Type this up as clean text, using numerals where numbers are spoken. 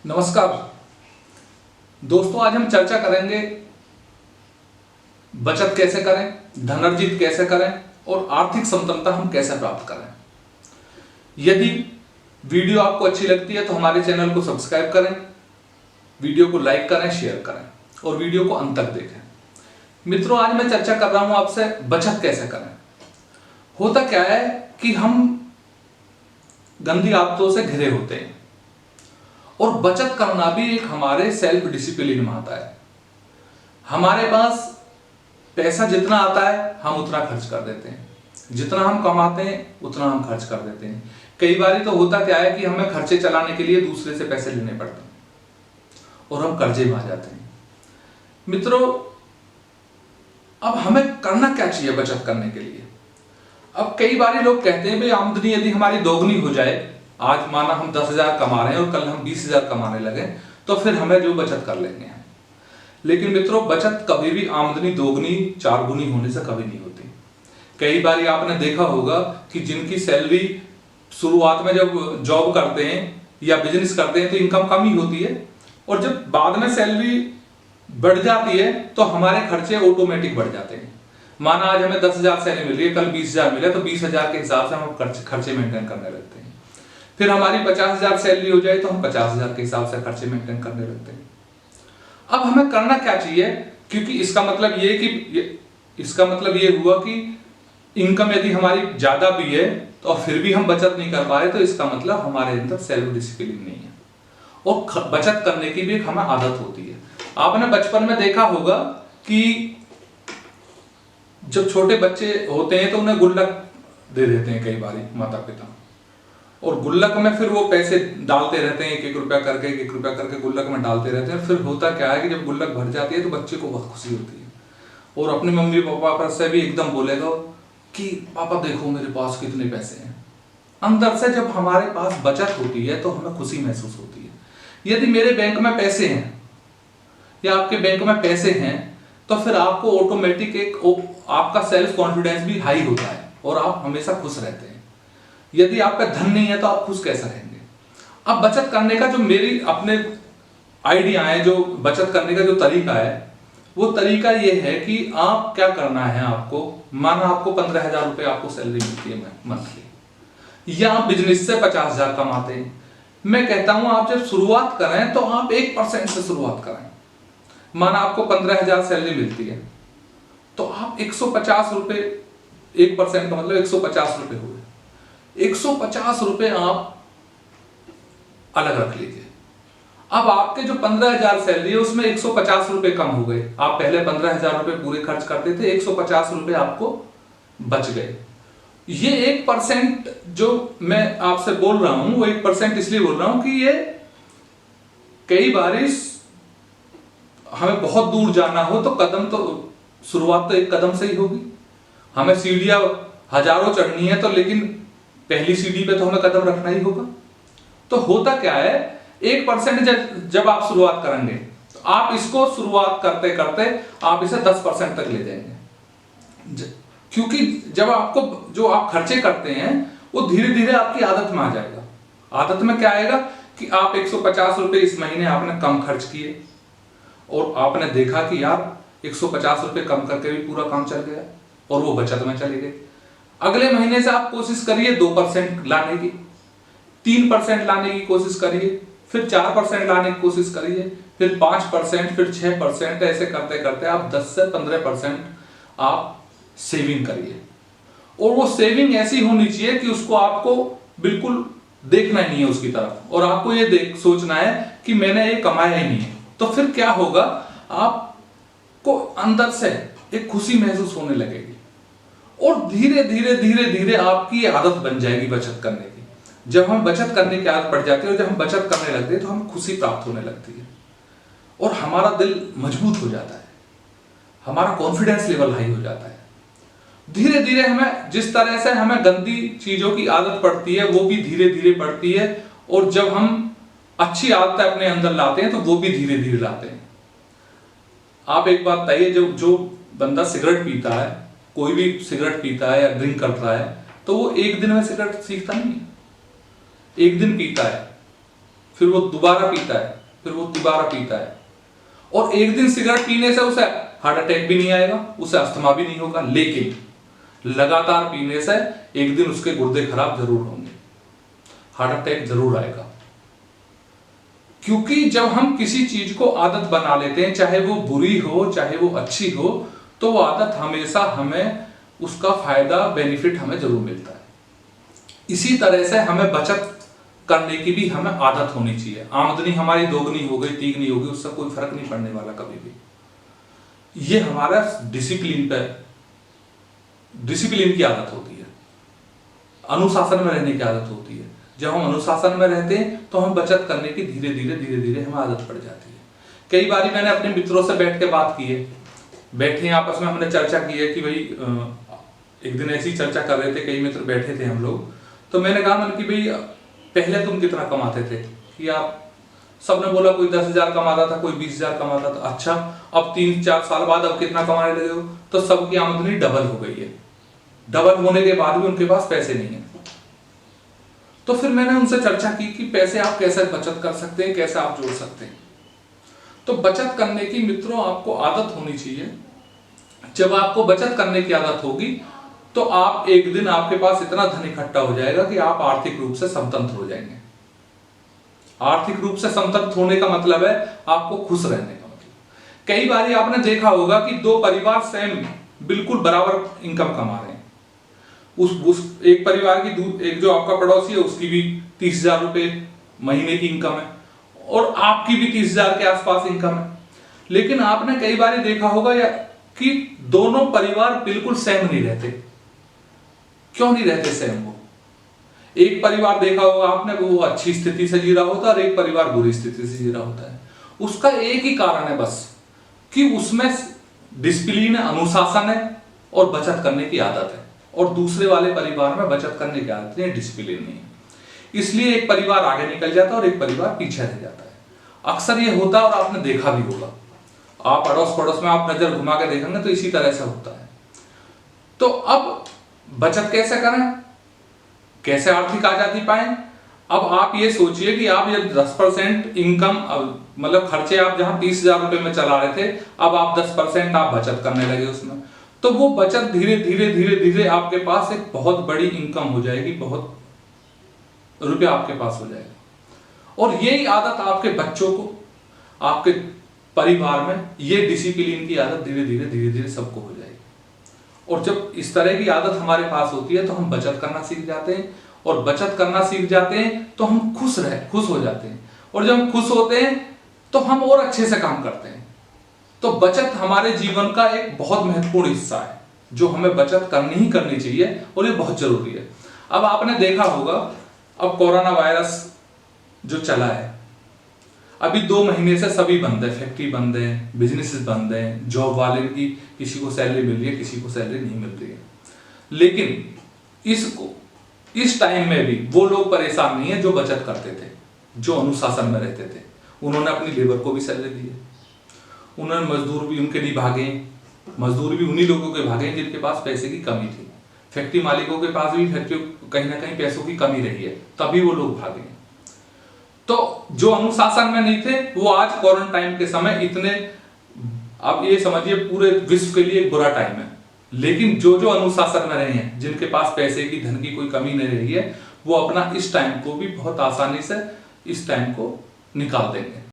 नमस्कार दोस्तों, आज हम चर्चा करेंगे बचत कैसे करें, धन अर्जित कैसे करें और आर्थिक स्वतंत्रता हम कैसे प्राप्त करें। यदि वीडियो आपको अच्छी लगती है तो हमारे चैनल को सब्सक्राइब करें, वीडियो को लाइक करें, शेयर करें और वीडियो को अंत तक देखें। मित्रों, आज मैं चर्चा कर रहा हूं आपसे बचत कैसे करें। होता क्या है कि हम गंदी आदतों से घिरे होते हैं और बचत करना भी एक हमारे सेल्फ डिसिप्लिन में आता है। हमारे पास पैसा जितना आता है हम उतना खर्च कर देते हैं, जितना हम कमाते हैं उतना हम खर्च कर देते हैं। कई बार तो होता क्या है कि हमें खर्चे चलाने के लिए दूसरे से पैसे लेने पड़ते हैं और हम कर्जे में आ जाते हैं। मित्रों, अब हमें करना क्या चाहिए बचत करने के लिए। अब कई बार लोग कहते हैं भाई आमदनी यदि हमारी दोगुनी हो जाए, आज माना हम 10,000 कमा रहे हैं और कल हम 20,000 कमाने लगे तो फिर हमें जो बचत कर लेंगे। लेकिन मित्रों, बचत कभी भी आमदनी दोगुनी चार गुनी होने से कभी नहीं होती। कई बार आपने देखा होगा कि जिनकी सैलरी शुरुआत में जब जॉब करते हैं या बिजनेस करते हैं तो इनकम कम ही होती है और जब बाद में सैलरी बढ़ जाती है तो हमारे खर्चे ऑटोमेटिक बढ़ जाते हैं। माना आज हमें 10,000 सैलरी मिल रही है, कल 20,000 मिले तो 20,000 के हिसाब से हम खर्चे मेंटेन करने लगते हैं। फिर हमारी 50,000 सैलरी हो जाए तो हम 50,000 के हिसाब से खर्चे मेंटेन करने लगते हैं। अब हमें करना क्या चाहिए, क्योंकि इसका मतलब ये हुआ कि इनकम यदि हमारी ज्यादा भी है तो फिर भी हम बचत नहीं कर पा रहे तो इसका मतलब हमारे अंदर सेल्फ डिसिप्लिन नहीं है और बचत करने की भी एक हमें आदत होती है। आपने बचपन में देखा होगा कि जब छोटे बच्चे होते हैं तो उन्हें गुल्लक दे देते हैं कई बार माता पिता, और गुल्लक में फिर वो पैसे डालते रहते हैं, एक रुपया करके गुल्लक में डालते रहते हैं। फिर होता क्या है कि जब गुल्लक भर जाती है तो बच्चे को बहुत खुशी होती है और अपने मम्मी पापा से भी एकदम बोलेगा कि पापा देखो मेरे पास कितने पैसे हैं। अंदर से जब हमारे पास बचत होती है तो हमें खुशी महसूस होती है। यदि मेरे बैंक में पैसे हैं या आपके बैंक में पैसे हैं तो फिर आपको ऑटोमेटिक आपका सेल्फ कॉन्फिडेंस भी हाई होता है और आप हमेशा खुश रहते हैं। यदि आप पे धन नहीं है तो आप खुश कैसे रहेंगे। अब बचत करने का जो मेरी अपने आइडिया है, जो बचत करने का जो तरीका है वो तरीका ये है कि आप क्या करना है। आपको माना आपको 15,000 रुपए आपको सैलरी मिलती है मंथली, या आप बिजनेस से 50,000 कमाते हैं। मैं कहता हूं आप जब शुरुआत करें तो आप 1% से शुरुआत करें। माना आपको 15,000 सैलरी मिलती है तो आप 150 रुपए, 1% का मतलब 150 रुपए हुए। 150 रुपए आप अलग रख लीजिए। अब आपके जो 15,000 सैलरी है उसमें 150 रुपए कम हो गए। आप पहले 15,000 रुपए पूरे खर्च करते थे, 150 रुपए आपको बच गए। ये 1% जो मैं आपसे बोल रहा हूं वो 1% इसलिए बोल रहा हूं कि ये कई बार हमें बहुत दूर जाना हो तो कदम तो शुरुआत तो एक कदम से ही होगी। हमें सीढ़ियां हजारों चढ़नी है तो लेकिन पहली सीढ़ी पे तो हमें कदम रखना ही होगा। तो होता क्या है, 1% जब आप शुरुआत करेंगे तो आप इसको शुरुआत करते करते आप इसे 10% तक ले जाएंगे, क्योंकि जब आपको जो आप खर्चे करते हैं वो धीरे धीरे आपकी आदत में आ जाएगा। आदत में क्या आएगा कि आप 150 रुपए इस महीने आपने कम खर्च किए और आपने देखा कि यार 150 रुपए कम करके भी पूरा काम चल गया और वो बचत में चले गए। अगले महीने से आप कोशिश करिए 2% लाने की, 3% लाने की कोशिश करिए, फिर 4% लाने की कोशिश करिए, फिर 5%, फिर 6%, ऐसे करते करते आप 10 से 15% आप सेविंग करिए। और वो सेविंग ऐसी होनी चाहिए कि उसको आपको बिल्कुल देखना ही नहीं है उसकी तरफ, और आपको ये सोचना है कि मैंने ये कमाया ही नहीं है। तो फिर क्या होगा, आपको अंदर से एक खुशी महसूस होने लगेगी और धीरे धीरे धीरे धीरे आपकी आदत बन जाएगी बचत करने की। जब हम बचत करने की आदत पड़ जाती है और जब हम बचत करने लगते हैं तो हमें खुशी प्राप्त होने लगती है और हमारा दिल मजबूत हो जाता है, हमारा कॉन्फिडेंस लेवल हाई हो जाता है। धीरे धीरे हमें जिस तरह से हमें गंदी चीजों की आदत पड़ती है वो भी धीरे धीरे पड़ती है, और जब हम अच्छी आदतें अपने अंदर लाते हैं तो वो भी धीरे धीरे लाते हैं। आप एक बात बताइए, जो बंदा सिगरेट पीता है, कोई भी सिगरेट पीता है या ड्रिंक करता है तो वो एक दिन में सिगरेट सीखता नहीं है। एक दिन पीता है, फिर वो दोबारा पीता है, फिर वो दोबारा पीता है, और एक दिन सिगरेट पीने से उसे हार्ट अटैक भी नहीं आएगा, उसे अस्थमा भी नहीं होगा, लेकिन लगातार पीने से एक दिन उसके गुर्दे खराब जरूर होंगे, हार्ट अटैक जरूर आएगा। क्योंकि जब हम किसी चीज को आदत बना लेते हैं, चाहे वो बुरी हो चाहे वो अच्छी हो, तो वो आदत हमेशा हमें उसका फायदा बेनिफिट हमें जरूर मिलता है। इसी तरह से हमें बचत करने की भी हमें आदत होनी चाहिए। आमदनी हमारी दोगुनी हो गई तीगुनी हो गई, उससे कोई फर्क नहीं पड़ने वाला कभी भी। ये हमारा डिसिप्लिन की आदत होती है, अनुशासन में रहने की आदत होती है। जब हम अनुशासन में रहते हैं तो हम बचत करने की धीरे धीरे हमें आदत पड़ जाती है। कई बार मैंने अपने मित्रों से बैठ के बात की है, बैठे आपस में हमने चर्चा की है कि भाई एक दिन ऐसी चर्चा कर रहे थे, कई मित्र बैठे थे हम लोग, तो मैंने कहा मन कि भाई पहले तुम कितना कमाते थे? कि आप सबने बोला कोई 10,000 कमाता था, कोई 20,000 कमाता था। अच्छा, अब 3-4 साल बाद अब कितना कमाने लगे हो? तो सबकी आमदनी डबल हो गई है। डबल होने के बाद भी उनके पास पैसे नहीं है। तो फिर मैंने उनसे चर्चा की कि पैसे आप कैसे बचत कर सकते हैं, कैसे आप जोड़ सकते हैं। तो बचत करने की मित्रों आपको आदत होनी चाहिए। जब आपको बचत करने की आदत होगी तो आप एक दिन आपके पास इतना धन इकट्ठा हो जाएगा कि आप आर्थिक रूप से स्वतंत्र हो जाएंगे। आर्थिक रूप से स्वतंत्र होने का मतलब है आपको खुश रहने का मतलब। कई बार आपने देखा होगा कि दो परिवार सेम बिल्कुल बराबर इनकम कमा रहे हैं। उस एक परिवार की एक जो आपका पड़ोसी है उसकी भी 30,000 रुपए महीने की इनकम है और आपकी भी 30,000 के आसपास इनकम है, लेकिन आपने कई बार देखा होगा कि दोनों परिवार बिल्कुल सेम नहीं रहते। क्यों नहीं रहते सेम? वो एक परिवार देखा होगा आपने, वो अच्छी स्थिति से जी रहा होता है और एक परिवार बुरी स्थिति से जी रहा होता है। उसका एक ही कारण है बस कि उसमें डिसिप्लिन है, अनुशासन है और बचत करने की आदत है, और दूसरे वाले परिवार में बचत करने की आदत नहीं, डिसिप्लिन नहीं है। इसलिए एक परिवार आगे निकल जाता है और एक परिवार पीछे रह जाता है। अक्सर ये होता है और आपने देखा भी होगा, आप अड़ोस पड़ोस में आप नजर घुमा के देखेंगे तो इसी तरह से होता है। तो अब बचत कैसे करें, कैसे आर्थिक आजादी पाएं? अब आप ये सोचिए कि आप ये 10% इनकम मतलब खर्चे आप जहां 30,000 रुपए में चला रहे थे, अब आप 10% आप बचत करने लगे उसमें, तो वो बचत धीरे धीरे आपके पास एक बहुत बड़ी इनकम हो जाएगी, बहुत रुपया आपके पास हो जाएगा। और यही आदत आपके बच्चों को, आपके परिवार में ये डिसिप्लिन की आदत धीरे धीरे सबको हो जाएगी। और जब इस तरह की आदत हमारे पास होती है तो हम बचत करना सीख जाते हैं, और बचत करना सीख जाते हैं तो हम खुश हो जाते हैं, और जब हम खुश होते हैं तो हम और अच्छे से काम करते हैं। तो बचत हमारे जीवन का एक बहुत महत्वपूर्ण हिस्सा है जो हमें बचत करनी ही करनी चाहिए, और ये बहुत जरूरी है। अब आपने देखा होगा, अब कोरोना वायरस जो चला है, अभी 2 महीने से सभी बंद है, फैक्ट्री बंद है, बिजनेसेस बंद है, जॉब वाले की किसी को सैलरी मिल रही है, किसी को सैलरी नहीं मिल रही है। लेकिन इस टाइम में भी वो लोग परेशान नहीं है जो बचत करते थे, जो अनुशासन में रहते थे। उन्होंने अपनी लेबर को भी सैलरी दी है, उन्होंने मजदूर भी उनके लिए भागे, मजदूर भी उन्हीं लोगों के भागे जिनके पास पैसे की कमी थी। फैक्ट्री मालिकों के पास भी फैक्ट्री कहीं ना कहीं पैसों की कमी रही है, तभी वो लोग भागे। तो जो अनुशासन में नहीं थे वो आज क्वारंटाइन के समय इतने, आप ये समझिए पूरे विश्व के लिए एक बुरा टाइम है, लेकिन जो अनुशासन में रहे हैं, जिनके पास पैसे की धन की कोई कमी नहीं रही है, वो अपना इस टाइम को भी बहुत आसानी से इस टाइम को निकाल देंगे।